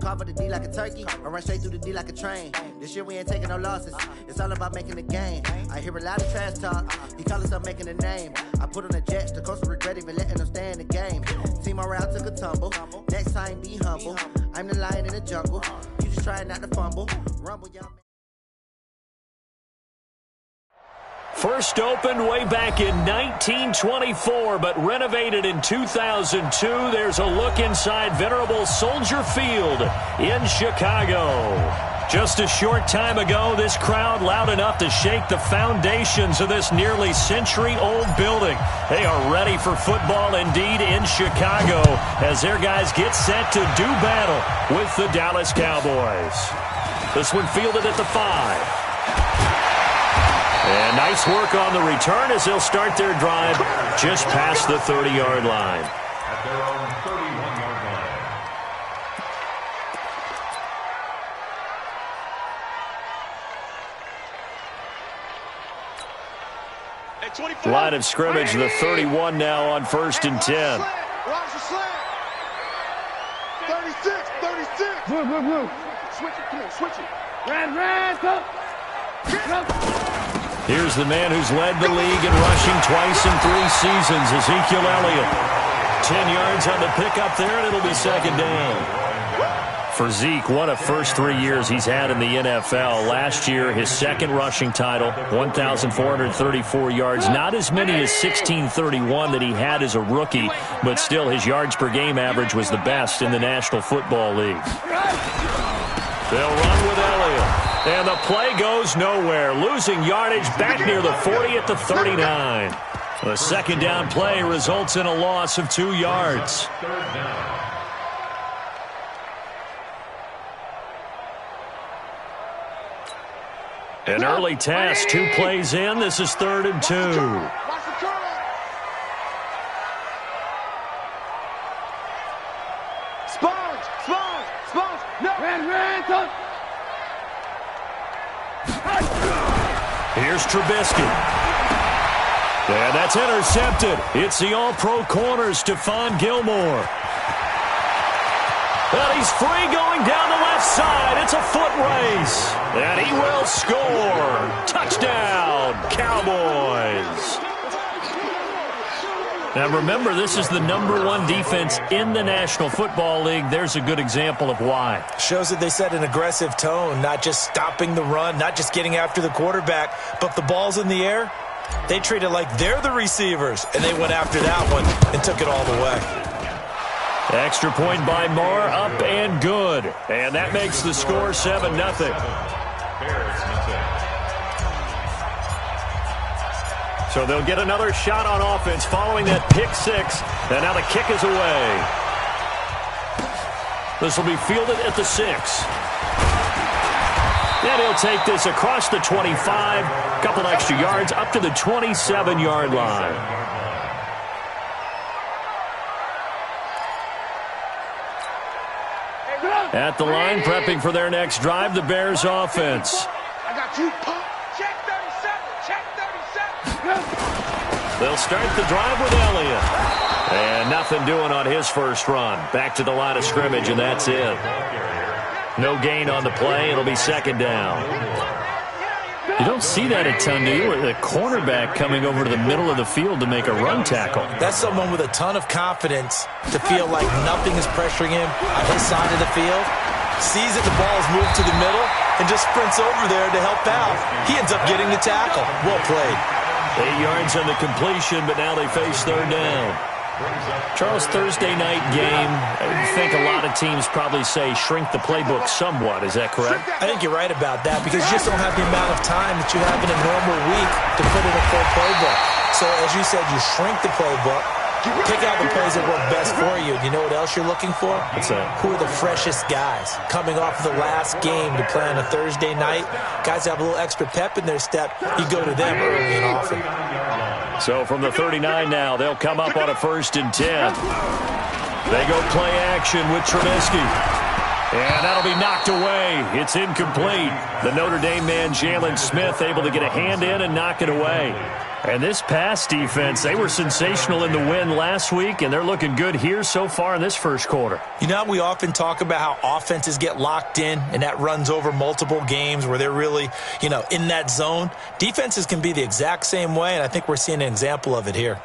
Cover the D like a turkey, or run straight through the D like a train. This year we ain't taking no losses. It's all about making the game. I hear a lot of trash talk. He call himself making a name. I put on the Jets, the coach will regret even letting them stay in the game. Team around took a tumble. Next time be humble. I'm the lion in the jungle. You just trying not to fumble. Rumble, young man. First opened way back in 1924, but renovated in 2002. There's a look inside venerable Soldier Field in Chicago. Just a short time ago, this crowd loud enough to shake the foundations of this nearly century-old building. They are ready for football indeed in Chicago as their guys get set to do battle with the Dallas Cowboys. This one fielded at the 5. And nice work on the return as they'll start their drive just past the 30-yard line. At their own 31-yard line. Line of scrimmage, the 31 now on 1st and 10. 36. Blue. Switch it. Ran, go. Here's the man who's led the league in rushing twice in 3 seasons, Ezekiel Elliott. 10 yards on the pickup there, and it'll be second down. For Zeke, what a first 3 years he's had in the NFL. Last year, his second rushing title, 1,434 yards. Not as many as 1,631 that he had as a rookie, but still his yards per game average was the best in the National Football League. They'll run with Elliott. And the play goes nowhere. Losing yardage back near the 40 at the 39. The second down play results in a loss of 2 yards. An early test, 2 plays in. This is 3rd and 2. Sponge. No. Ran, go. Here's Trubisky. And that's intercepted. It's the all-pro corner, Stephon Gilmore. And he's free going down the left side. It's a foot race. And he will score. Touchdown, Cowboys. Now remember, this is the #1 defense in the National Football League. There's a good example of why. Shows that they set an aggressive tone, not just stopping the run, not just getting after the quarterback, but the ball's in the air. They treat it like they're the receivers, and they went after that one and took it all the way. Extra point by Moore, up and good. And that makes the score 7-0. So they'll get another shot on offense following that pick 6. And now the kick is away. This will be fielded at the 6. And he'll take this across the 25. Couple extra yards up to the 27-yard line. At the line, prepping for their next drive, the Bears offense. I got you. Check 37. They'll start the drive with Elliott. And nothing doing on his first run. Back to the line of scrimmage, and that's it. No gain on the play. It'll be second down. You don't see that a ton, do you? The cornerback coming over to the middle of the field to make a run tackle. That's someone with a ton of confidence to feel like nothing is pressuring him on his side of the field. Sees that the ball is moved to the middle and just sprints over there to help out. He ends up getting the tackle. Well played. 8 yards on the completion, but now they face third down. Charles, Thursday night game, I think a lot of teams probably say shrink the playbook somewhat. Is that correct? I think you're right about that because you just don't have the amount of time that you have in a normal week to put in a full playbook. So, as you said, you shrink the playbook, pick out the plays that work best for you. You know what else you're looking for? What's that? Who are the freshest guys coming off the last game to play on a Thursday night? Guys have a little extra pep in their step. You go to them early and often. So from the 39 now, they'll come up on a 1st and 10. They go play action with Trubisky. And that'll be knocked away. It's incomplete. The Notre Dame man, Jalen Smith, able to get a hand in and knock it away. And this pass defense, they were sensational in the win last week, and they're looking good here so far in this first quarter. You know, we often talk about how offenses get locked in, and that runs over multiple games where they're really, in that zone. Defenses can be the exact same way, and I think we're seeing an example of it here.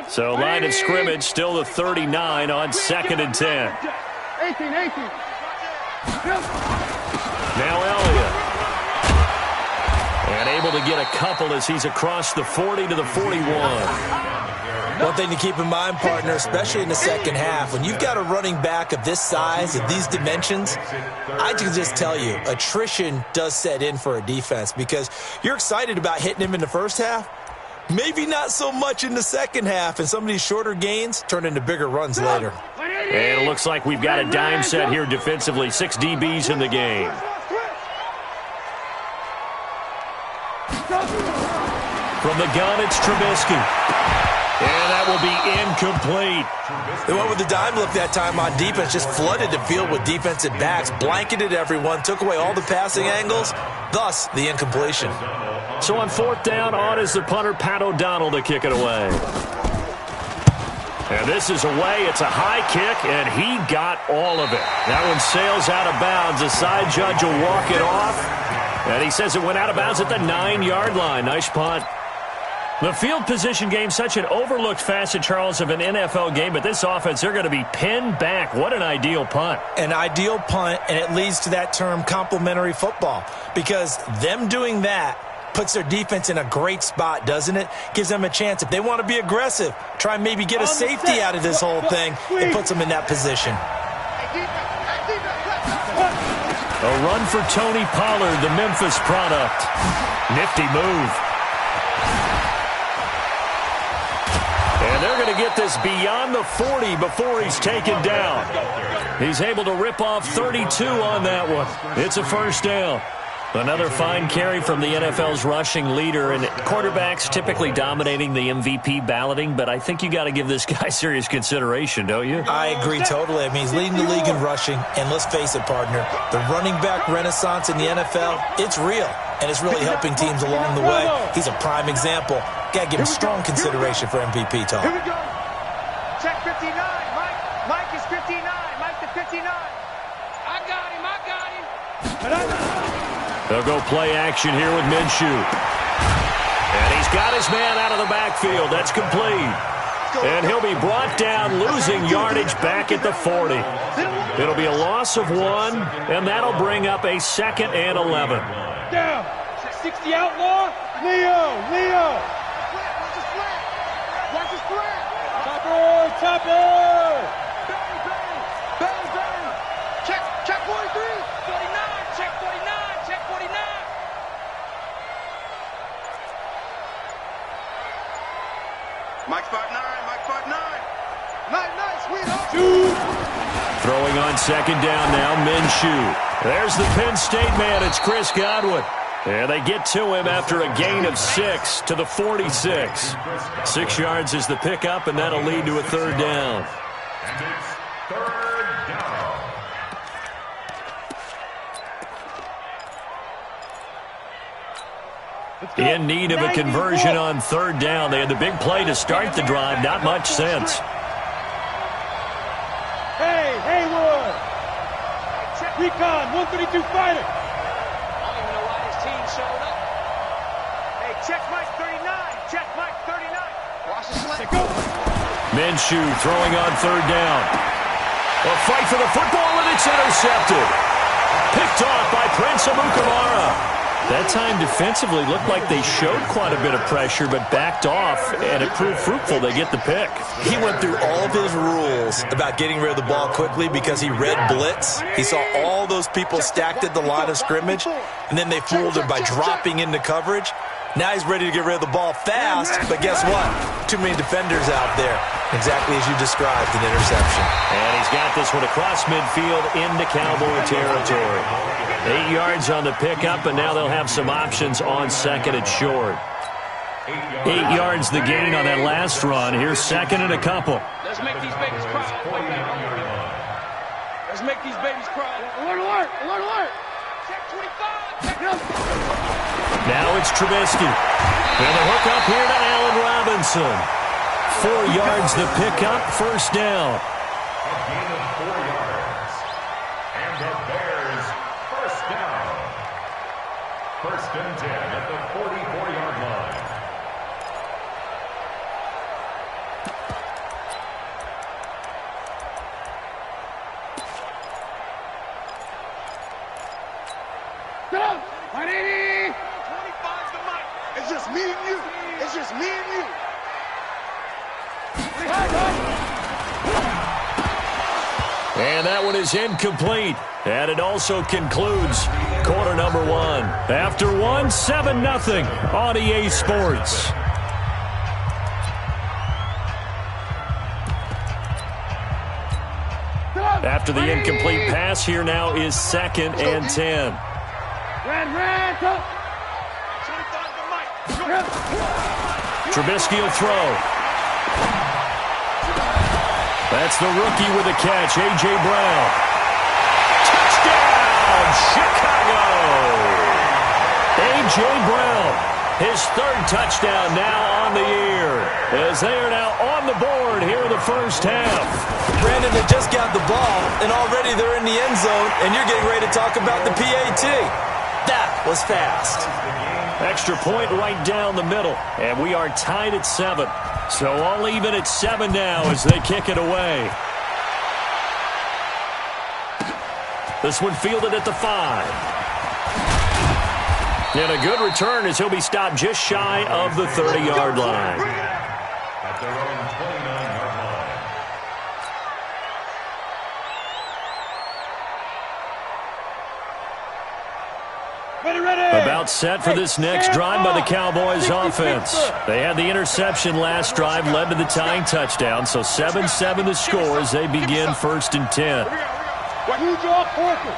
So line of scrimmage still the 39 on 2nd and 10. 18. Now Elliott. And able to get a couple as he's across the 40 to the 41. One thing to keep in mind, partner, especially in the second half, when you've got a running back of this size, of these dimensions, I can just tell you, attrition does set in for a defense because you're excited about hitting him in the first half. Maybe not so much in the second half, and some of these shorter gains turn into bigger runs later. And it looks like we've got a dime set here defensively. 6 DBs in the game. From the gun, it's Trubisky. And that will be incomplete. They went with the dime look that time on defense, just flooded the field with defensive backs, blanketed everyone, took away all the passing angles, thus the incompletion. So on 4th down, on is the punter, Pat O'Donnell, to kick it away. And this is away. It's a high kick, and he got all of it. That one sails out of bounds. The side judge will walk it off. And he says it went out of bounds at the 9-yard line. Nice punt. The field position game, such an overlooked facet, Charles, of an NFL game, but this offense, they're going to be pinned back. What an ideal punt. An ideal punt, and it leads to that term complementary football, because them doing that puts their defense in a great spot, doesn't it? Gives them a chance. If they want to be aggressive, try and maybe get a safety out of this whole thing, and puts them in that position. A run for Tony Pollard, the Memphis product. Nifty move. And they're going to get this beyond the 40 before he's taken down. He's able to rip off 32 on that one. It's a first down. Another fine carry from the NFL's rushing leader, and quarterbacks typically dominating the MVP balloting, but I think you got to give this guy serious consideration, don't you? I agree totally. I mean, he's leading the league in rushing, and let's face it, partner, the running back renaissance in the NFL, it's real, and it's really helping teams along the way. He's a prime example. Got to give him strong consideration for MVP talk. Here we go. Check 59. Mike is 59. Mike to 59. I got him. They'll go play action here with Minshew. And he's got his man out of the backfield. That's complete. And he'll be brought down, losing yardage back at the 40. It'll be a loss of 1, and that'll bring up a 2nd and 11. Down. 60 outlaw. Leo. Watch his flat. Topper. Bang. Check 43. 49. Check 49. Check 49. Mike 5'9. Nice, sweetheart. Throwing on 2nd down now, Minshew. There's the Penn State man. It's Chris Godwin. And they get to him after a gain of 6 to the 46. 6 yards is the pickup, and that'll lead to a 3rd down. In need of a conversion on 3rd down. They had the big play to start the drive. Not much sense. Hey, Haywood. Recon, 132 fighter. I don't even know why his team showed up. Hey, check Mike 39. Check Mike 39. Watch the slant. Minshew throwing on 3rd down. A fight for the football, and it's intercepted. Picked off by Prince Amukamara. That time defensively looked like they showed quite a bit of pressure, but backed off, and it proved fruitful. They get the pick. He went through all of his rules about getting rid of the ball quickly because he read blitz. He saw all those people stacked at the line of scrimmage, and then they fooled him by dropping into coverage. Now he's ready to get rid of the ball fast, but guess what? Too many defenders out there. Exactly as you described, an interception. And he's got this one across midfield into Cowboy territory. 8 yards on the pickup, and now they'll have some options on 2nd and short. 8 yards the gain on that last run. Here's 2nd and a couple. Let's make these babies cry. Let's make these babies cry. Alert, alert, alert, alert. Check 25. Check it up. Now it's Trubisky. And a hook up here to Allen Robinson. 4 yards the pickup, first down. A gain of 4 yards. And the Bears, first down. First and 10 at the 44-yard line. Go! 180! 25's the mic. It's just me and you. It's just me and you. And that one is incomplete. And it also concludes quarter number 1. After 1, 7-0 on EA Sports. After the incomplete pass, here now is 2nd and 10. Red, go! 25's the mic. Trubisky will throw. That's the rookie with a catch, A.J. Brown. Touchdown, Chicago! A.J. Brown, his 3rd touchdown now on the year, as they are now on the board here in the first half. Brandon, they just got the ball, and already they're in the end zone, and you're getting ready to talk about the PAT. That was fast. Extra point right down the middle, and we are tied at 7. So all even at 7 now as they kick it away. This one fielded at the 5. And a good return as he'll be stopped just shy of the 30-yard line. At their own 29-yard line. About set for this next drive by the Cowboys offense. They had the interception last drive, led to the tying touchdown, so 7-7 the score as they begin 1st and 10. Huge off Parker.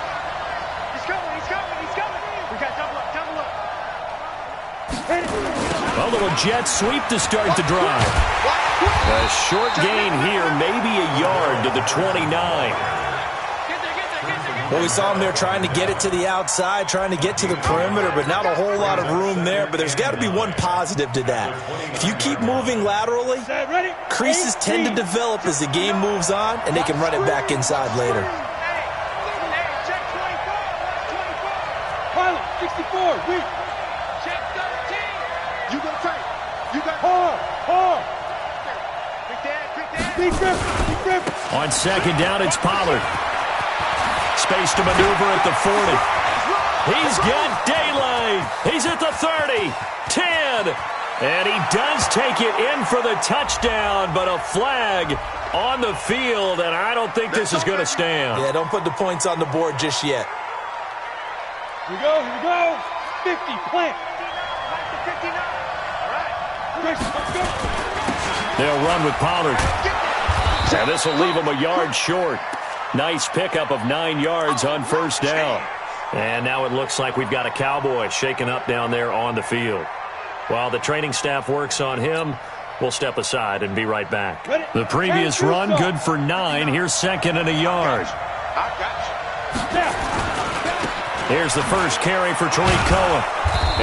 He's coming. We got double up. A little jet sweep to start the drive. A short gain here, maybe a yard to the 29. Well, we saw him there trying to get it to the outside, trying to get to the perimeter, but not a whole lot of room there. But there's got to be one positive to that. If you keep moving laterally, creases tend to develop as the game moves on, and they can run it back inside later. Check 24. 64. Weak. Check 13. You go tight. You got hard. Quick dad. Big grip. On 2nd down, it's Pollard. Space to maneuver at the 40. He's got daylight. He's at the 30, 10. And he does take it in for the touchdown, but a flag on the field, and I don't think this is going to stand. Yeah, don't put the points on the board just yet. Here we go. 50, plant. 59. All right. Let's go. They'll run with Pollard. And this will leave him a yard short. Nice pickup of 9 yards on 1st down. And now it looks like we've got a Cowboy shaken up down there on the field. While the training staff works on him, we'll step aside and be right back. The previous run, good for 9. Here's 2nd and a yard. Here's the first carry for Tariq Cohen.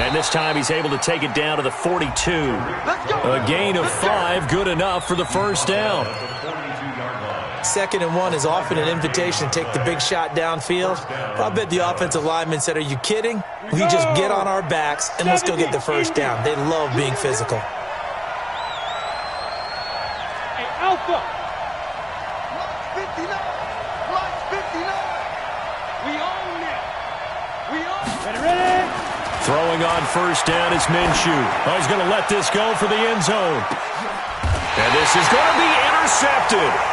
And this time he's able to take it down to the 42. A gain of 5, good enough for the first down. 2nd and 1 is often an invitation to take the big shot downfield. I bet the offensive lineman said, are you kidding? We just get on our backs and let's go get the first down. They love being physical. Hey, Alpha. 59. We own it. Ready. Throwing on 1st down is Minshew. Oh, he's going to let this go for the end zone. And this is going to be intercepted.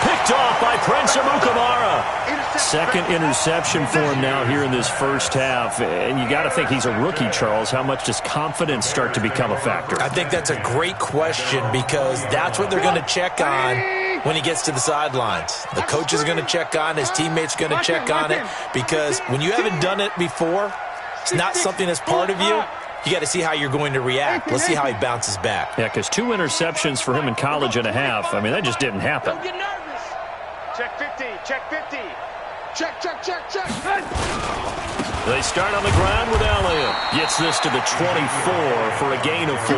Picked off by Prince Amukamara. 2nd interception for him now here in this first half. And you got to think he's a rookie, Charles. How much does confidence start to become a factor? I think that's a great question because that's what they're going to check on when he gets to the sidelines. The coach is going to check on, his teammates are going to check on it because when you haven't done it before, it's not something that's part of you. You got to see how you're going to react. Let's see how he bounces back. Yeah, because 2 interceptions for him in college and a half. I mean, that just didn't happen. Check 50. Check 50. Check, check, check, check. They start on the ground with Elliott. Gets this to the 24 for a gain of 4.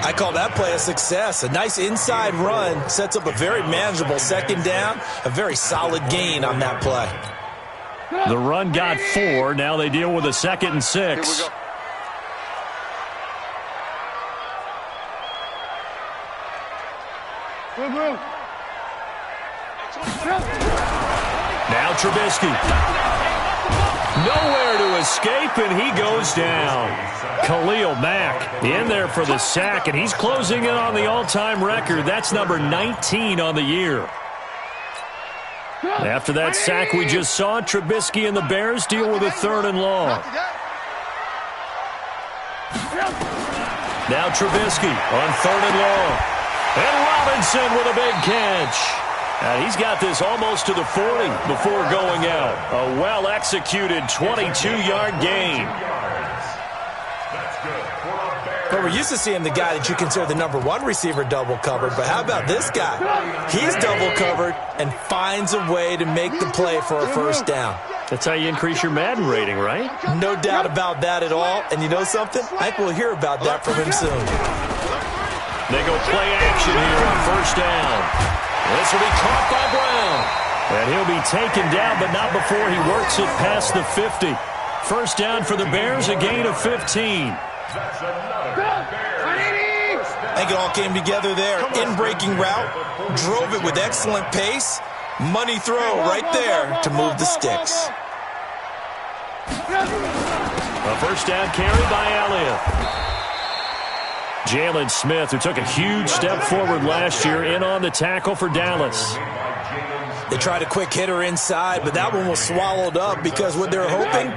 I call that play a success. A nice inside run sets up a very manageable second down. A very solid gain on that play. The run got 4. Now they deal with a 2nd and 6. Now Trubisky. Nowhere to escape, and he goes down. Khalil Mack in there for the sack, and he's closing in on the all-time record. That's number 19 on the year. After that sack we just saw, Trubisky and the Bears deal with a 3rd and long. Now Trubisky on 3rd and long. And Robinson with a big catch. And he's got this almost to the 40 before going out. A well-executed 22-yard gain. But we're used to seeing the guy that you consider the number 1 receiver double covered. But how about this guy? He's double covered and finds a way to make the play for a 1st down. That's how you increase your Madden rating, right? No doubt about that at all. And you know something? I think we'll hear about that from him soon. They go play action here on 1st down. This will be caught by Brown. And he'll be taken down, but not before he works it past the 50. 1st down for the Bears, a gain of 15. I think it all came together there. In-breaking route, drove it with excellent pace. Money throw right there to move the sticks. A 1st down carry by Elliott. Jalen Smith, who took a huge step forward last year, in on the tackle for Dallas. They tried a quick hitter inside, but that one was swallowed up because what they're hoping,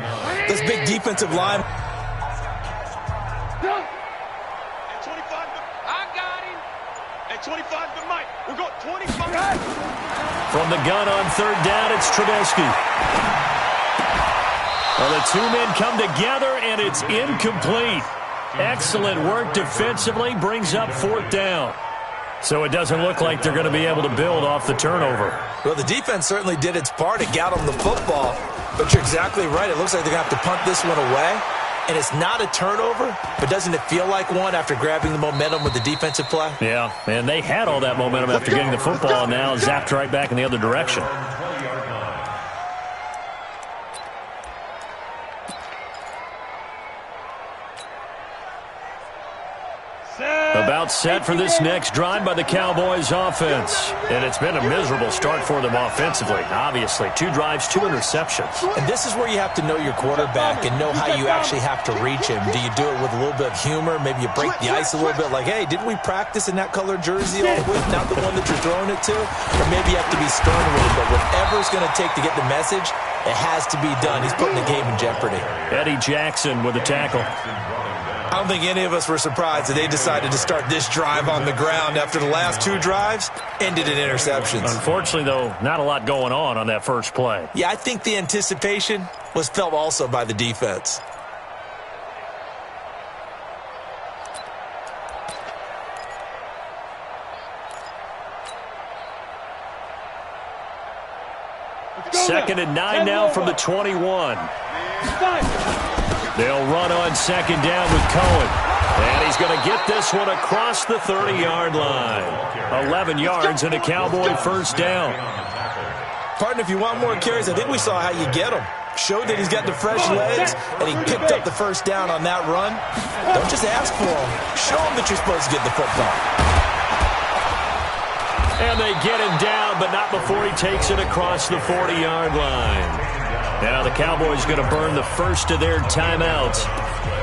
this big defensive line. I got him. At 25 to Mike. We're going 25. From the gun on 3rd down, it's Trubisky. Well, the 2 men come together, and it's incomplete. Excellent work defensively, brings up 4th down. So it doesn't look like they're going to be able to build off the turnover. Well, the defense certainly did its part. It got them the football. But you're exactly right. It looks like they're going to have to punt this one away. And it's not a turnover, but doesn't it feel like one after grabbing the momentum with the defensive play? Yeah, and they had all that momentum after getting the football, and now zapped right back in the other direction. About set for this next drive by the Cowboys offense. And it's been a miserable start for them offensively. Obviously, 2 drives, 2 interceptions. And this is where you have to know your quarterback and know how you actually have to reach him. Do you do it with a little bit of humor? Maybe you break the ice a little bit like, hey, didn't we practice in that colored jersey all week? Not the one that you're throwing it to? Or maybe you have to be stern with it. But whatever it's going to take to get the message, it has to be done. He's putting the game in jeopardy. Eddie Jackson with a tackle. I don't think any of us were surprised that they decided to start this drive on the ground after the last 2 drives ended in interceptions. Unfortunately, though, not a lot going on that first play. Yeah, I think the anticipation was felt also by the defense. Second and 9 now from the 21. They'll run on 2nd down with Cohen. And he's going to get this one across the 30-yard line. 11 yards and a Cowboy 1st down. Partner, if you want more carries, I think we saw how you get him. Showed that he's got the fresh legs, and he picked up the 1st down on that run. Don't just ask for him. Show him that you're supposed to get the football. And they get him down, but not before he takes it across the 40-yard line. Now the Cowboys going to burn the first of their timeouts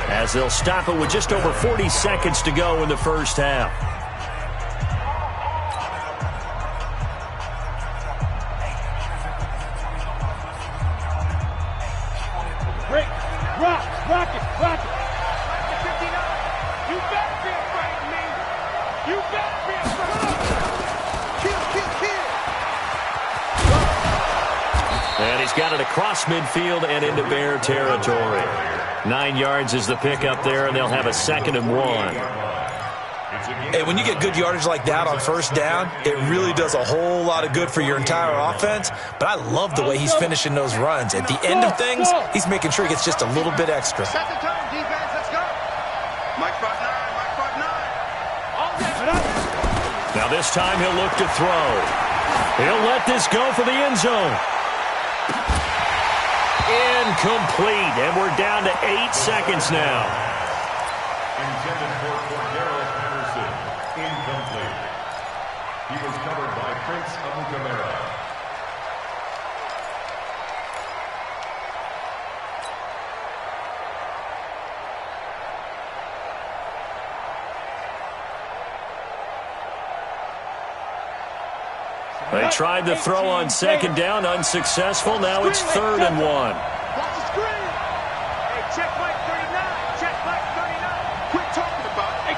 as they'll stop it with just over 40 seconds to go in the first half. Break, rock it. 59. You better be afraid of me. You better be afraid. Kill. And he's got it across midfield and into Bear territory. 9 yards is the pickup there, and they'll have a 2nd and 1. Hey, when you get good yardage like that on first down, it really does a whole lot of good for your entire offense. But I love the way he's finishing those runs. At the end of things, he's making sure he gets just a little bit extra. Set the tone, defense. Let's go. Mike front 9. Mike front 9. Now this time he'll look to throw. He'll let this go for the end zone. Incomplete, and we're down to 8 seconds now. Intended for Cordero Patterson. Incomplete. He was covered by Prince Amukamara. They tried to throw on second down, unsuccessful. Now it's 3rd and 1. Watch the screen. Hey, check Mike 39. Check Mike 39. Quit talking about it.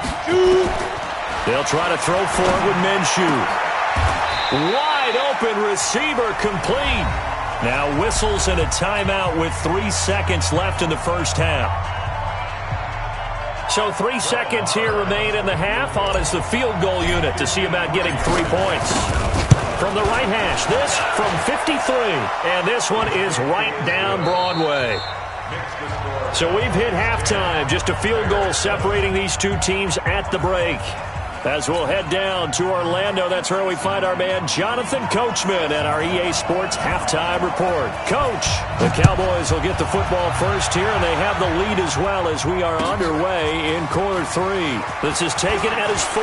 They'll try to throw forward with Minshew. Wide open receiver, complete. Now whistles and a timeout with 3 seconds left in the first half. So 3 seconds here remain in the half. On is the field goal unit to see about getting 3 points. From the right hash, this from 53. And this one is right down Broadway. So we've hit halftime. Just a field goal separating these two teams at the break. As we'll head down to Orlando, that's where we find our man Jonathan Coachman and our EA Sports halftime report. Coach, the Cowboys will get the football first here, and they have the lead as well as we are underway in quarter 3. This is taken at his 4.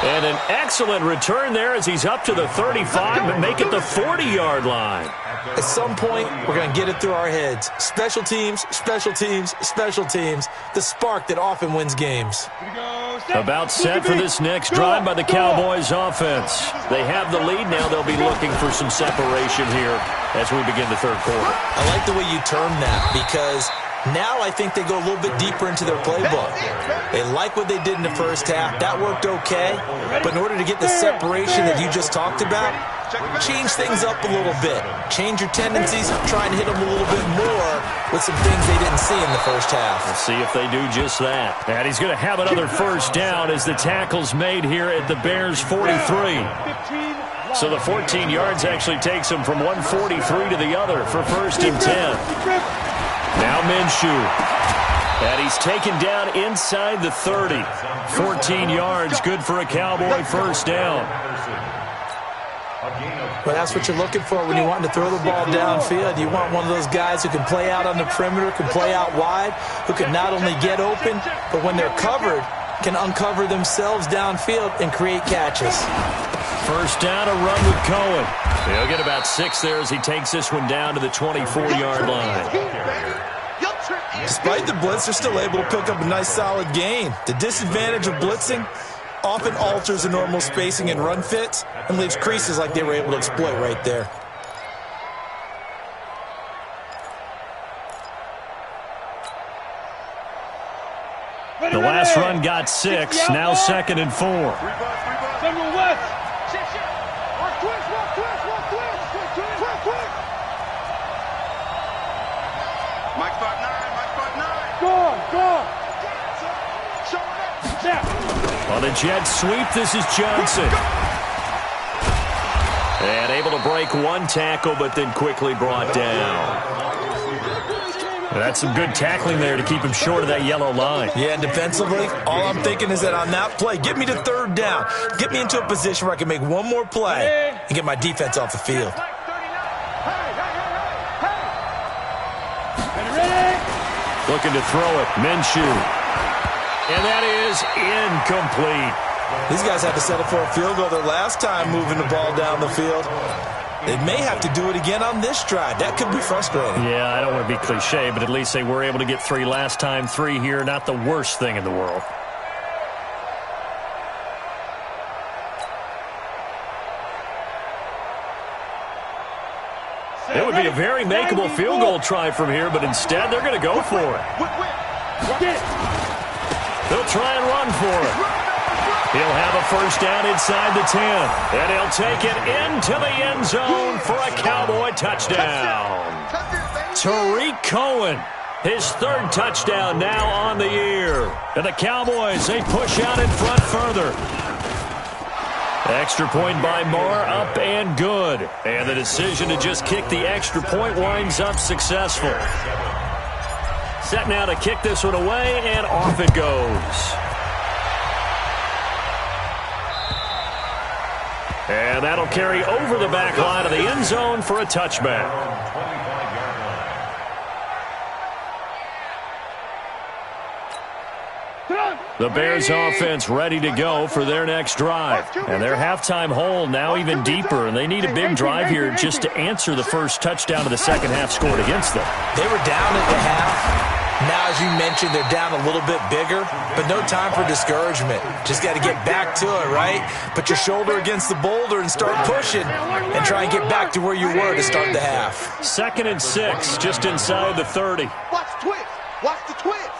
And an excellent return there as he's up to the 35 and make it the 40-yard line. At some point, we're going to get it through our heads. Special teams, special teams, special teams. The spark that often wins games. About set for this next drive by the Cowboys offense. They have the lead now. They'll be looking for some separation here as we begin the third quarter. I like the way you term that because now I think they go a little bit deeper into their playbook. They like what they did in the first half. That worked okay. But in order to get the separation that you just talked about, change things up a little bit. Change your tendencies, try and hit them a little bit more with some things they didn't see in the first half. We'll see if they do just that. And he's going to have another first down as the tackle's made here at the Bears' 43. So the 14 yards actually takes him from 143 to the other for 1st and 10. Now Minshew. And he's taken down inside the 30. 14 yards, good for a Cowboy first down. Well, that's what you're looking for when you want to throw the ball downfield. You want one of those guys who can play out on the perimeter, can play out wide, who can not only get open, but when they're covered, can uncover themselves downfield and create catches. First down, a run with Cohen. He'll get about 6 there as he takes this one down to the 24-yard line. Despite the blitz, they're still able to pick up a nice solid gain. The disadvantage of blitzing often alters the normal spacing and run fits and leaves creases like they were able to exploit right there. The last run got 6, now 2nd and 4. On the jet sweep, this is Johnson. And able to break one tackle, but then quickly brought down. That's some good tackling there to keep him short of that yellow line. Yeah, defensively, all I'm thinking is that on that play, get me to 3rd down. Get me into a position where I can make one more play and get my defense off the field. Looking to throw it, Minshew. And that is incomplete. These guys had to settle for a field goal their last time moving the ball down the field. They may have to do it again on this drive. That could be frustrating. Yeah, I don't want to be cliche, but at least they were able to get 3 last time. 3 here, not the worst thing in the world. It would be a very makeable field goal try from here, but instead they're going to go for it. They'll try and run for it. He'll have a first down inside the 10. And he'll take it into the end zone for a Cowboy touchdown. Tariq Cohen His third touchdown now on the year. And the Cowboys, they push out in front further. Extra point by Moore, up and good. And the decision to just kick the extra point winds up successful. Set now to kick this one away, and off it goes. And that'll carry over the back line of the end zone for a touchback. The Bears offense ready to go for their next drive. And their halftime hole now even deeper, and they need a big drive here just to answer the first touchdown of the second half scored against them. They were down at the half. Now, as you mentioned, they're down a little bit bigger, but no time for discouragement. Just got to get back to it, right? Put your shoulder against the boulder and start pushing and try and get back to where you were to start the half. 2nd and 6, just inside the 30. Watch the twist. Watch the twist.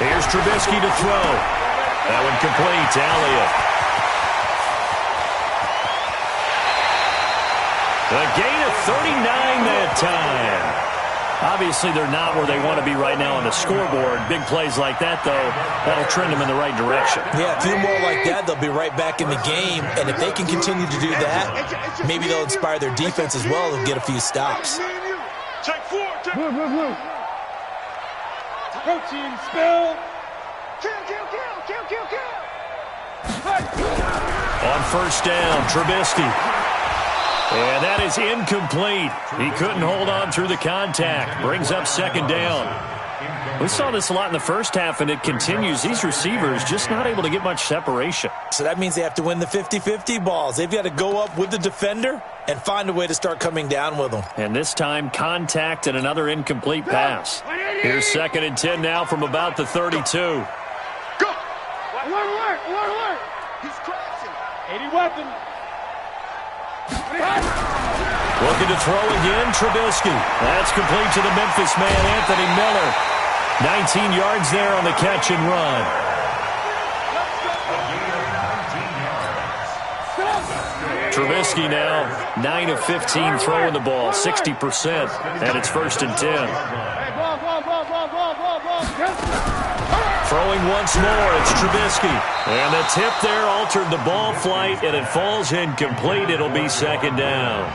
Here's Trubisky to throw. That one complete to Elliott. The gain of 39 that time. Obviously, they're not where they want to be right now on the scoreboard. Big plays like that, though, that'll trend them in the right direction. Yeah, a few more like that, they'll be right back in the game. And if they can continue to do that, maybe they'll inspire their defense as well and get a few stops. Check 4. Check. Blue. Protein spill. Kill. On first down, Trubisky. And that is incomplete. He couldn't hold on through the contact. Brings up 2nd down. We saw this a lot in the first half, and it continues. These receivers just not able to get much separation. So that means they have to win the 50-50 balls. They've got to go up with the defender and find a way to start coming down with them. And this time, contact and another incomplete pass. Here's 2nd and 10 now from about the 32. Go. Alert. He's crashing. 80 weapon. Looking to throw again, Trubisky. That's complete to the Memphis man, Anthony Miller. 19 yards there on the catch and run. Trubisky now 9 of 15 throwing the ball, 60%, and it's 1st and 10. Throwing once more, it's Trubisky. And the tip there altered the ball flight, and it falls incomplete. It'll be 2nd down.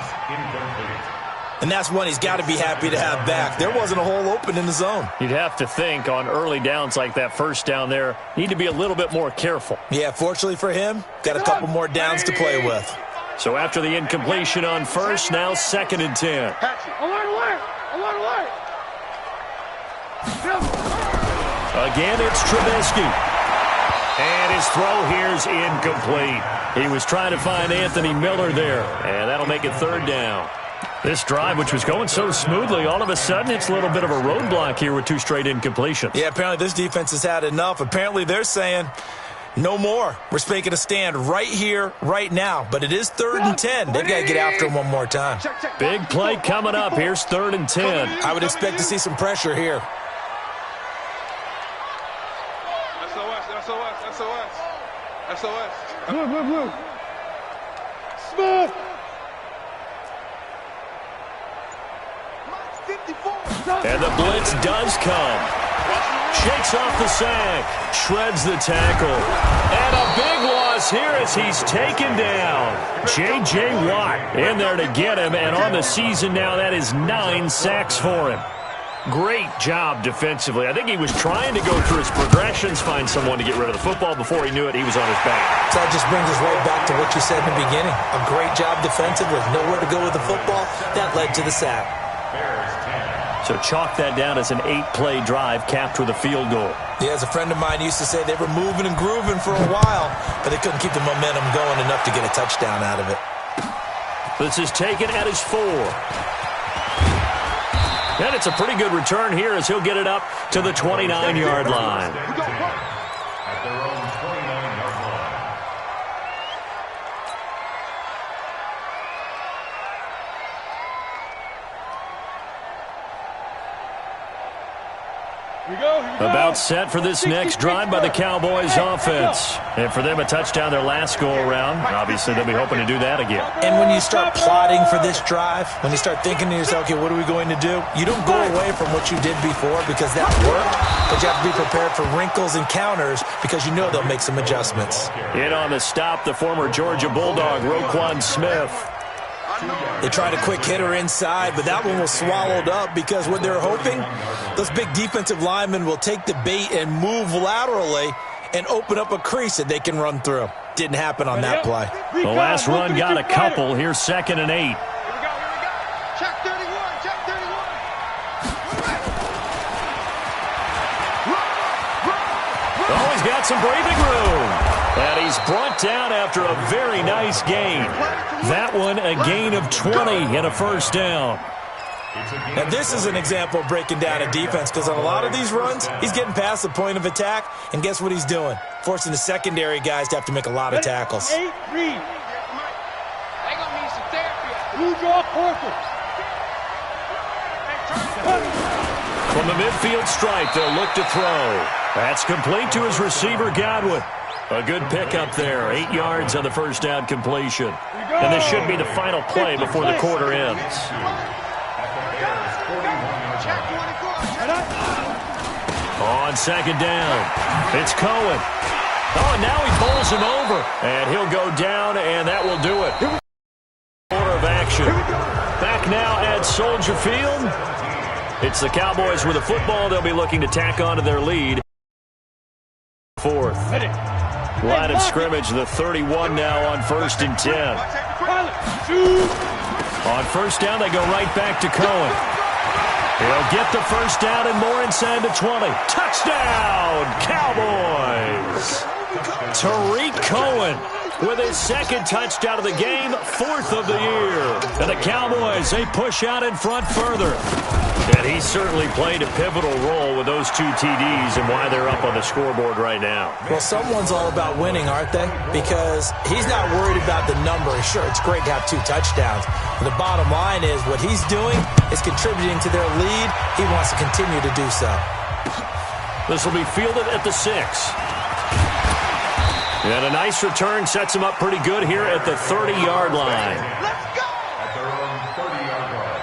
And that's one he's got to be happy to have back. There wasn't a hole open in the zone. You'd have to think on early downs like that first down there, need to be a little bit more careful. Yeah, fortunately for him, got a couple more downs to play with. So after the incompletion on first, now 2nd and 10. Alert. Again, it's Trubisky. And his throw here's incomplete. He was trying to find Anthony Miller there, and that'll make it 3rd down. This drive, which was going so smoothly, all of a sudden it's a little bit of a roadblock here with 2 straight incompletions. Yeah, apparently this defense has had enough. Apparently they're saying no more. We're making a stand right here, right now. But it is 3rd and 10. They've got to get after him one more time. Big play coming up. Here's 3rd and 10. I would expect to see some pressure here. SOS. Blue. Smith. And the blitz does come. Shakes off the sack. Shreds the tackle. And a big loss here as he's taken down. J.J. Watt in there to get him. And on the season now, that is 9 sacks for him. Great job defensively. I think he was trying to go through his progressions, find someone to get rid of the football. Before he knew it, he was on his back. So that just brings us right back to what you said in the beginning. A great job defensively. Nowhere to go with the football. That led to the sack. So chalk that down as an 8-play drive capped with a field goal. Yeah, as a friend of mine used to say, they were moving and grooving for a while, but they couldn't keep the momentum going enough to get a touchdown out of it. This is taken at his 4. And it's a pretty good return here as he'll get it up to the 29-yard line. At their own 29-yard line. About set for this next drive by the Cowboys offense. And for them, a touchdown their last go-around. Obviously, they'll be hoping to do that again. And when you start plotting for this drive, when you start thinking to yourself, okay, what are we going to do? You don't go away from what you did before because that worked, but you have to be prepared for wrinkles and counters because you know they'll make some adjustments. In on the stop, the former Georgia Bulldog, Roquan Smith. They tried a quick hitter inside, but that one was swallowed up because what they're hoping, those big defensive linemen will take the bait and move laterally and open up a crease that they can run through. Didn't happen on that play. The last run got a couple. Here's 2nd and 8. Here we go. Check 31. Check 31. Oh, he's got some breathing room. And he's brought down after a very nice gain. That one a gain of 20 and a first down. Now, this is an example of breaking down a defense because on a lot of these runs, he's getting past the point of attack, and guess what he's doing? Forcing the secondary guys to have to make a lot of tackles. They gonna need some therapy. Lose your portal. From the midfield stripe, they'll look to throw. That's complete to his receiver, Godwin. A good pickup there. 8 yards on the first down completion. And this should be the final play before the quarter ends. On 2nd down, it's Cohen. Oh, and now he bowls him over. And he'll go down, and that will do it. Order of action. Back now at Soldier Field. It's the Cowboys with the football. They'll be looking to tack on to their lead. 4th. Line of scrimmage, the 31 now on 1st and 10. On first down, they go right back to Cohen. He'll get the first down and more inside the 20. Touchdown, Cowboys! Tariq Cohen with his 2nd touchdown of the game, 4th of the year. And the Cowboys, they push out in front further. And he certainly played a pivotal role with those 2 TDs and why they're up on the scoreboard right now. Well, someone's all about winning, aren't they? Because he's not worried about the number. Sure, it's great to have 2 touchdowns. But the bottom line is what he's doing is contributing to their lead. He wants to continue to do so. This will be fielded at the 6. And a nice return sets him up pretty good here at the 30-yard line. Let's go! At their own 30-yard line.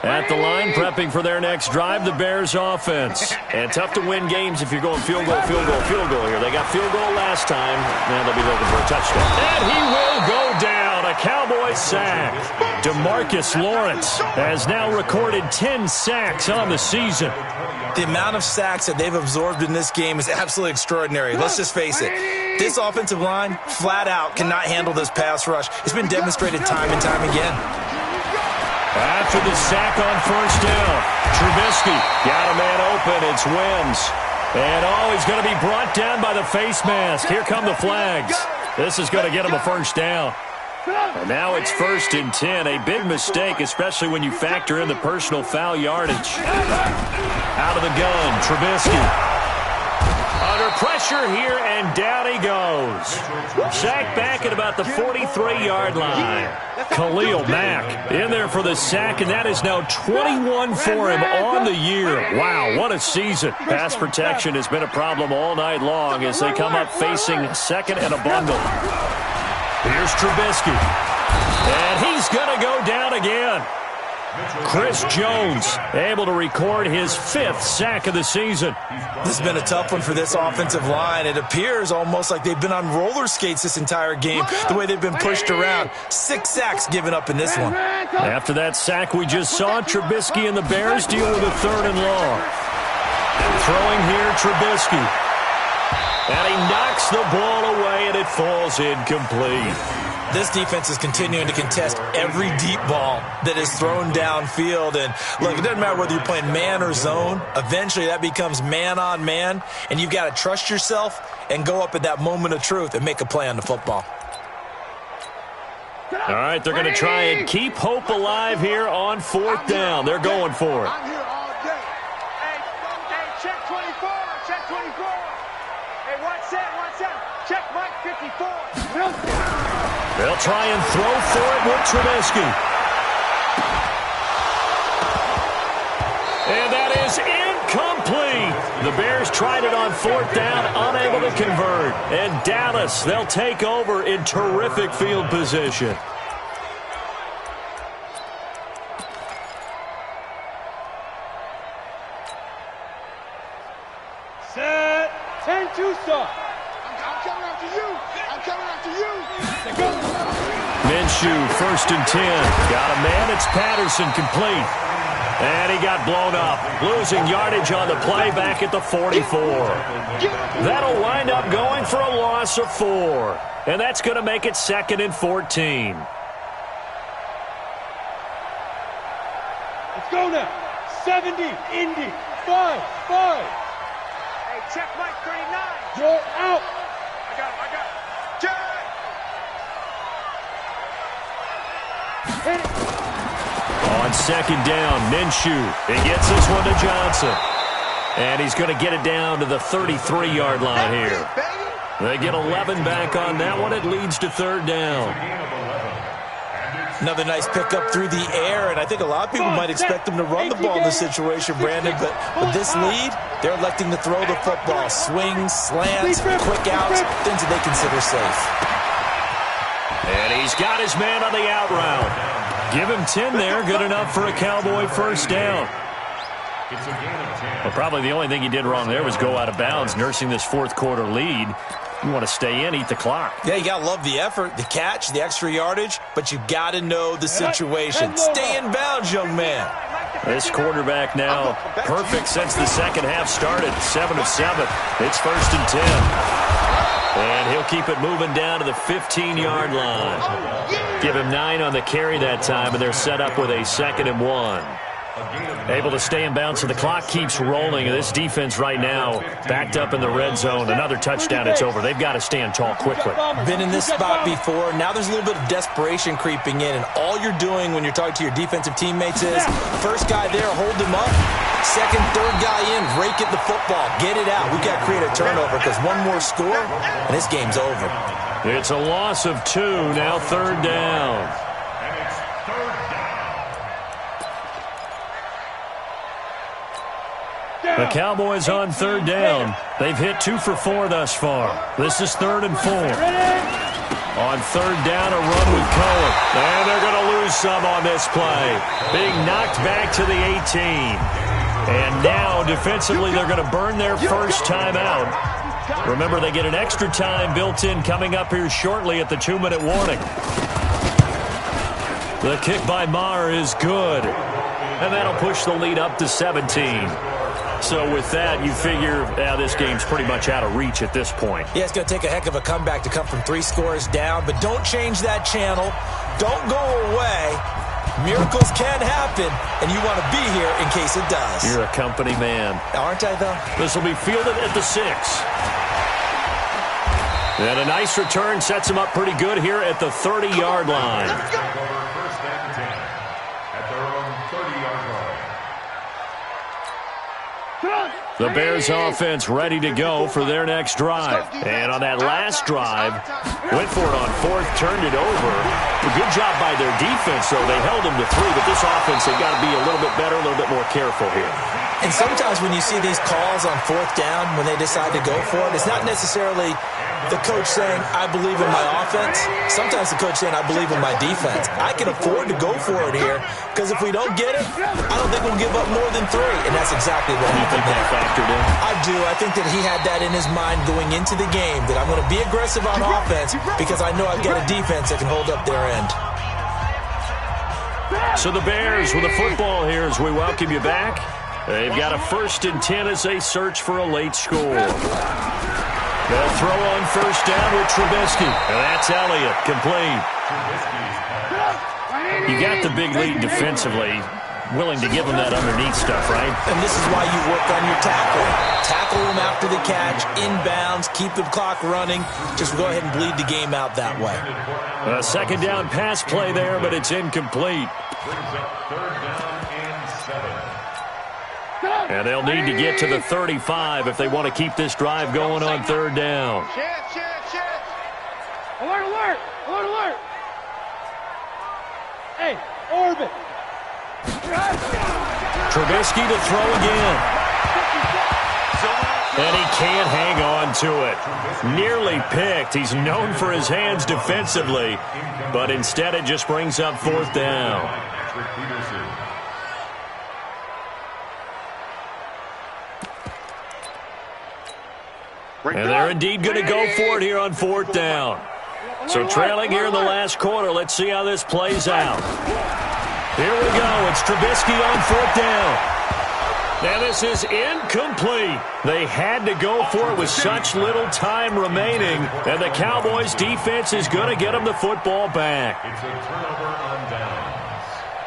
At the line, prepping for their next drive, the Bears offense. And tough to win games if you're going field goal, field goal, field goal here. They got field goal last time. Now they'll be looking for a touchdown. And he will go down. A Cowboys sack. DeMarcus Lawrence has now recorded 10 sacks on the season. The amount of sacks that they've absorbed in this game is absolutely extraordinary. Let's just face it. This offensive line, flat out, cannot handle this pass rush. It's been demonstrated time and time again. After the sack on first down, Trubisky got a man open. It's Wims. And, he's going to be brought down by the face mask. Here come the flags. This is going to get him a first down. And now it's 1st and 10. A big mistake, especially when you factor in the personal foul yardage. Out of the gun, Trubisky. Under pressure here, and down he goes. Sacked back at about the 43-yard line. Khalil Mack in there for the sack, and that is now 21 for him on the year. Wow, what a season. Pass protection has been a problem all night long as they come up facing 2nd and a bundle. Here's Trubisky. And he's going to go down again. Chris Jones able to record his 5th sack of the season. This has been a tough one for this offensive line. It appears almost like they've been on roller skates this entire game, the way they've been pushed around. 6 sacks given up in this one. After that sack we just saw, Trubisky and the Bears deal with a 3rd and long. Throwing here, Trubisky. And he knocks the ball away, and it falls incomplete. This defense is continuing to contest every deep ball that is thrown downfield. And, look, it doesn't matter whether you're playing man or zone. Eventually, that becomes man-on-man, and you've got to trust yourself and go up at that moment of truth and make a play on the football. All right, they're going to try and keep hope alive here on 4th down. They're going for it. I'm here all day. Hey, check 24. Check 24. Hey, 1 set, 1 set. Check Mike 54. They'll try and throw for it with Trubisky. And that is incomplete. The Bears tried it on 4th down, unable to convert. And Dallas, they'll take over in terrific field position. Set. 10-2 stop. I'm coming after you. I'm coming after you. Go. Minshew, 1st and 10. Got a man, it's Patterson, complete. And he got blown up, losing yardage on the play back at the 44. That'll wind up going for a loss of 4. And that's going to make it 2nd and 14. Let's go now. 70. Indy. 5. Hey, check Mike 39. You're out. I got him. Check. Hit it. On 2nd down, Minshew. He gets this one to Johnson. And he's going to get it down to the 33-yard line here. They get 11 back on that one. It leads to 3rd down. Another nice pickup through the air, and I think a lot of people might expect them to run the ball in this situation, Brandon, but with this lead, they're electing to throw the football. Swings, slants, quick outs, things that they consider safe. And he's got his man on the out route. Give him 10 there, good enough for a Cowboy 1st down. Well, probably the only thing he did wrong there was go out of bounds, nursing this 4th quarter lead. You want to stay in, eat the clock. Yeah, you got to love the effort, the catch, the extra yardage, but you got to know the situation. Stay in bounds, young man. This quarterback now perfect since the 2nd half started. 7 of 7. It's 1st and 10. And he'll keep it moving down to the 15-yard line. Give him 9 on the carry that time, and they're set up with a 2nd and 1. Able to stay in bounds, so the clock keeps rolling. This defense right now backed up in the red zone. Another touchdown, it's over. They've got to stand tall quickly. Been in this spot before. Now there's a little bit of desperation creeping in, and all you're doing when you're talking to your defensive teammates is first guy there, hold him up. Second, third guy in, rake at the football. Get it out. We've got to create a turnover because one more score, and this game's over. It's a loss of 2, now 3rd down. The Cowboys on 3rd down. They've hit 2 for 4 thus far. This is 3rd and 4. On 3rd down, a run with Cohen. And they're going to lose some on this play. Being knocked back to the 18. And now, defensively, they're going to burn their first time out. Remember, they get an extra time built in coming up here shortly at the 2-minute warning. The kick by Maher is good. And that'll push the lead up to 17. So with that, you figure this game's pretty much out of reach at this point. Yeah, it's going to take a heck of a comeback to come from 3 scores down, but don't change that channel. Don't go away. Miracles can happen, and you want to be here in case it does. You're a company man. Aren't I, though? This will be fielded at the 6. And a nice return sets him up pretty good here at the 30-yard line. First and 10 at their own 30-yard line. The Bears offense ready to go for their next drive. And on that last drive, went for it on 4th, turned it over. A good job by their defense, though. They held them to 3, but this offense, they've got to be a little bit better, a little bit more careful here. And sometimes when you see these calls on 4th down, when they decide to go for it, it's not necessarily the coach saying, I believe in my offense. Sometimes the coach saying, I believe in my defense. I can afford to go for it here, because if we don't get it, I don't think we'll give up more than 3. And that's exactly what happened there. Factored in? I do. I think that he had that in his mind going into the game, that I'm going to be aggressive on offense because I know I've got a defense that can hold up their end. So the Bears with a football here as we welcome you back. They've got a 1st and 10 as they search for a late score. They'll throw on 1st down with Trubisky. And that's Elliott, complete. You got the big lead defensively. Willing to give him that underneath stuff, right? And this is why you work on your tackling. Tackle him after the catch, inbounds, keep the clock running. Just go ahead and bleed the game out that way. A 2nd down pass play there, but it's incomplete. Brings up 3rd down and 7. And they'll need to get to the 35 if they want to keep this drive going on third down. Alert, alert! Alert, alert! Hey, orbit! Trubisky to throw again. And he can't hang on to it. Nearly picked. He's known for his hands defensively, but instead it just brings up fourth down. And they're indeed going to go for it here on fourth down. So trailing here in the last quarter. Let's see how this plays out. Here we go. It's Trubisky on fourth down. Now this is incomplete. They had to go for it with such little time remaining, and the Cowboys defense is going to get them the football back. It's a turnover on downs.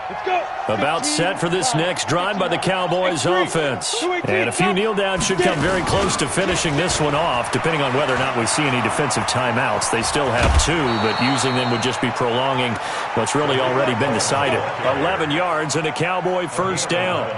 Let's go. About set for this next drive by the Cowboys offense. And a few kneel downs should come very close to finishing this one off, depending on whether or not we see any defensive timeouts. They still have 2, but using them would just be prolonging what's really already been decided. 11 yards and a Cowboy first down.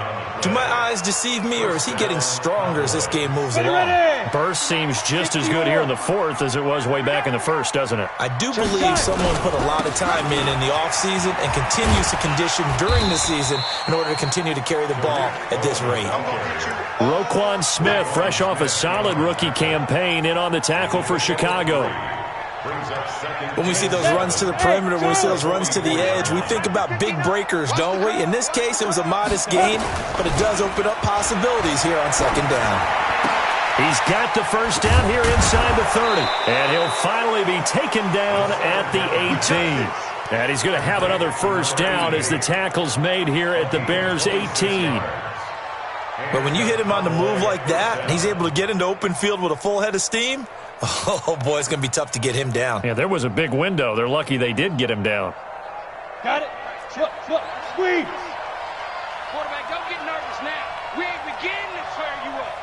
Do my eyes deceive me, or is he getting stronger as this game moves along? Burst seems just as good here in the fourth as it was way back in the first, doesn't it? I do believe someone put a lot of time in the offseason and continues to condition during the season in order to continue to carry the ball at this rate. Roquan Smith, fresh off a solid rookie campaign, in on the tackle for Chicago. When we see those runs to the perimeter, when we see those runs to the edge, we think about big breakers, don't we? In this case, it was a modest gain, but it does open up possibilities here on second down. He's got the first down here inside the 30, and he'll finally be taken down at the 18. And he's going to have another first down as the tackle's made here at the Bears' 18. But when you hit him on the move like that, and he's able to get into open field with a full head of steam, oh, boy, it's going to be tough to get him down. Yeah, there was a big window. They're lucky they did get him down. Got it. Slip, squeeze. Quarterback, don't get nervous now. We ain't beginning to tear you up.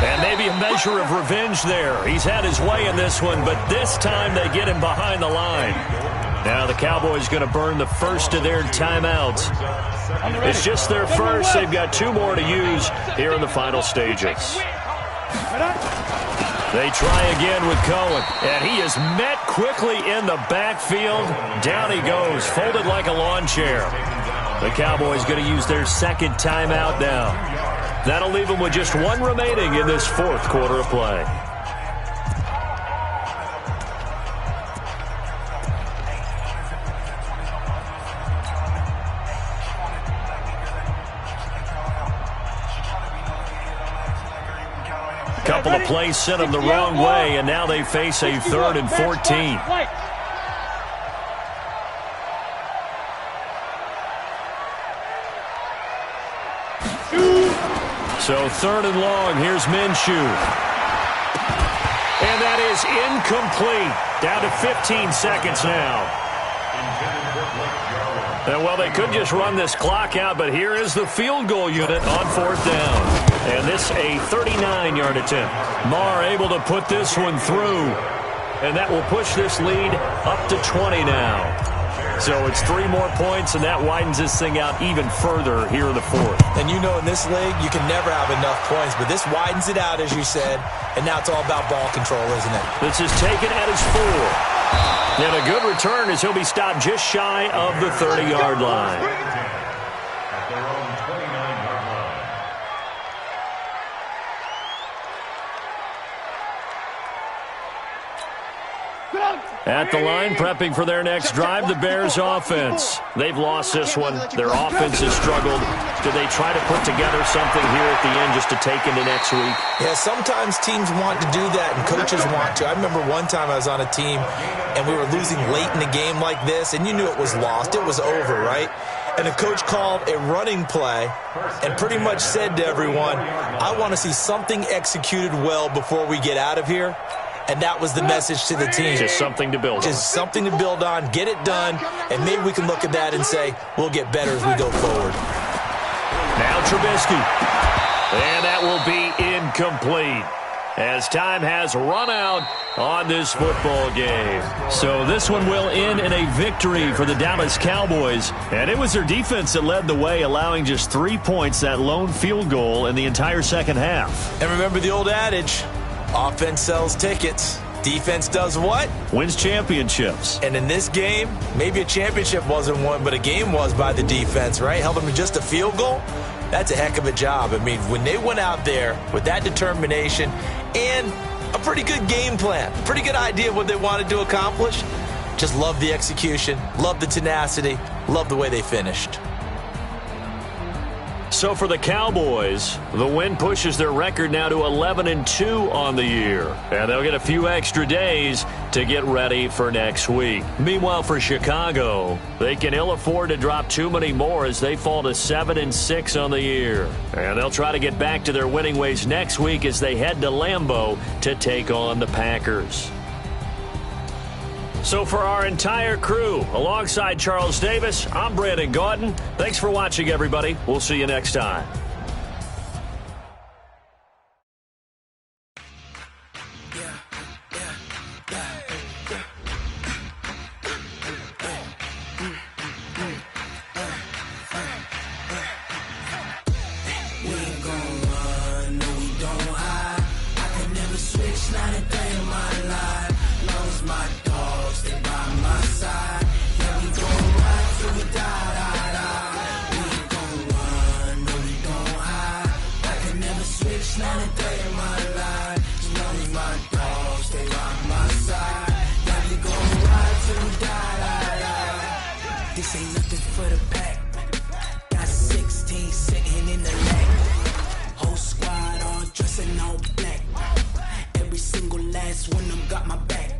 And maybe a measure of revenge there. He's had his way in this one, but this time they get him behind the line. Now the Cowboys going to burn the first of their timeouts. It's just their first. They've got 2 more to use here in the final stages. They try again with Cohen, and he is met quickly in the backfield. Down he goes, folded like a lawn chair. The Cowboys going to use their second timeout now. That'll leave them with just 1 remaining in this fourth quarter of play. Couple of plays sent them the wrong way, and now they face a 3rd and 14. So 3rd and long, here's Minshew. And that is incomplete. Down to 15 seconds now. And well, they could just run this clock out, but here is the field goal unit on 4th down. And this a 39-yard attempt. Marr able to put this one through. And that will push this lead up to 20 now. So it's 3 more points, and that widens this thing out even further here in the fourth. And you know in this league, you can never have enough points, but this widens it out, as you said, and now it's all about ball control, isn't it? This is taken at his 4. And a good return as he'll be stopped just shy of the 30-yard line. At their own 29-yard line. At the line, prepping for their next drive, the Bears offense. They've lost this one. Their offense has struggled. Do they try to put together something here at the end just to take into next week? Yeah, sometimes teams want to do that and coaches want to. I remember one time I was on a team and we were losing late in the game like this, and you knew it was lost. It was over, right? And the coach called a running play and pretty much said to everyone, I want to see something executed well before we get out of here. And that was the message to the team. Just something to build on. Just something to build on, get it done, and maybe we can look at that and say, we'll get better as we go forward. Now Trubisky. And that will be incomplete. as time has run out on this football game. So this one will end in a victory for the Dallas Cowboys. And it was their defense that led the way, allowing just 3 points, that lone field goal in the entire second half. And remember the old adage, offense sells tickets. Defense does what? Wins championships. And in this game, maybe a championship wasn't won, but a game was by the defense, right? Held them to just a field goal. That's a heck of a job. I mean, when they went out there with that determination and a pretty good game plan, pretty good idea of what they wanted to accomplish, just love the execution, love the tenacity, love the way they finished. So for the Cowboys, the win pushes their record now to 11-2 on the year. And they'll get a few extra days to get ready for next week. Meanwhile, for Chicago, they can ill afford to drop too many more as they fall to 7-6 on the year. And they'll try to get back to their winning ways next week as they head to Lambeau to take on the Packers. So for our entire crew, alongside Charles Davis, I'm Brandon Gaudin. Thanks for watching, everybody. We'll see you next time. This ain't nothing for the pack. Got 16 sitting in the lap. Whole squad all dressing all black. Every single last one of them got my back.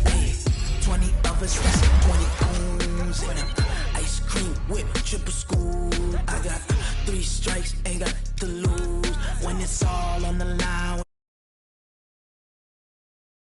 Hey, 20 of us, that's 20 ounces in them. Ice cream whip, triple scoop. I got 3 strikes, ain't got to lose. When it's all on the line.